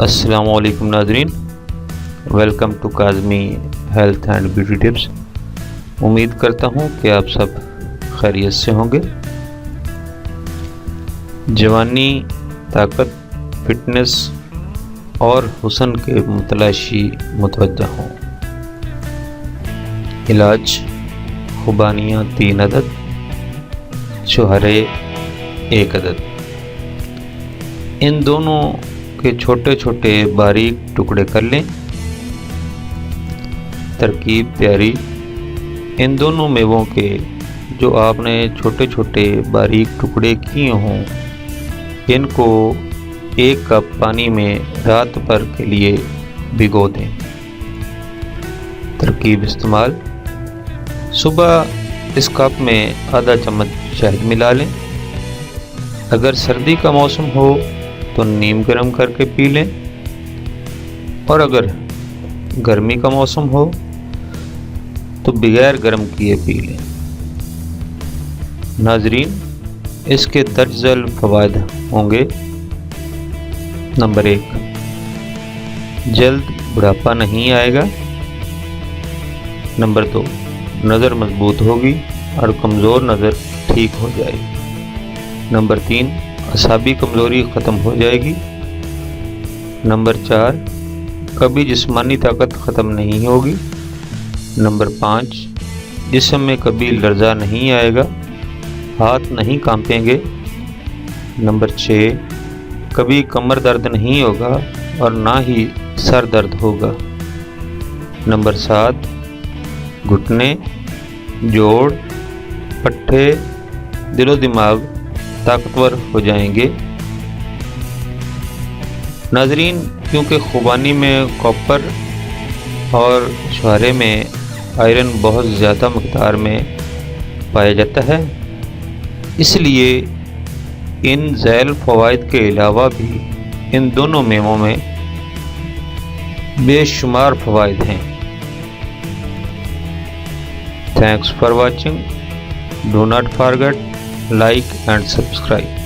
السلام علیکم ناظرین، welcome to Kazmi health and beauty tips. امید کرتا ہوں کہ آپ سب خیریت سے ہوں گے۔ جوانی، طاقت، فٹنس اور حسن کے متلاشی متوجہ ہوں۔ علاج: خوبانیاں 3 عدد، چھہرے 1 عدد۔ ان دونوں کے چھوٹے چھوٹے باریک ٹکڑے کر لیں۔ ترکیب پیاری: ان دونوں میووں کے جو آپ نے چھوٹے چھوٹے باریک ٹکڑے کیے ہوں، ان کو 1 کپ پانی میں رات بھر کے لیے بھگو دیں۔ ترکیب استعمال: صبح اس کپ میں آدھا چمچ شہد ملا لیں۔ اگر سردی کا موسم ہو تو نیم گرم کر کے پی لیں، اور اگر گرمی کا موسم ہو تو بغیر گرم کیے پی لیں۔ ناظرین، اس کے درج ذیل فوائد ہوں گے: نمبر 1، جلد بڑھاپا نہیں آئے گا۔ نمبر 2، نظر مضبوط ہوگی اور کمزور نظر ٹھیک ہو جائے گی۔ نمبر 3، اعصابی کمزوری ختم ہو جائے گی۔ نمبر 4، کبھی جسمانی طاقت ختم نہیں ہوگی۔ نمبر 5، جسم میں کبھی لرزہ نہیں آئے گا، ہاتھ نہیں کانپیں گے۔ نمبر 6، کبھی کمر درد نہیں ہوگا اور نہ ہی سر درد ہوگا۔ نمبر 7، گھٹنے، جوڑ، پٹھے، دل و دماغ طاقتور ہو جائیں گے۔ ناظرین، کیونکہ خوبانی میں کاپر اور چھہرے میں آئرن بہت زیادہ مقدار میں پایا جاتا ہے، اس لیے ان ذیل فوائد کے علاوہ بھی ان دونوں میووں میں بے شمار فوائد ہیں۔ Thanks for watching. Do not forget like and subscribe.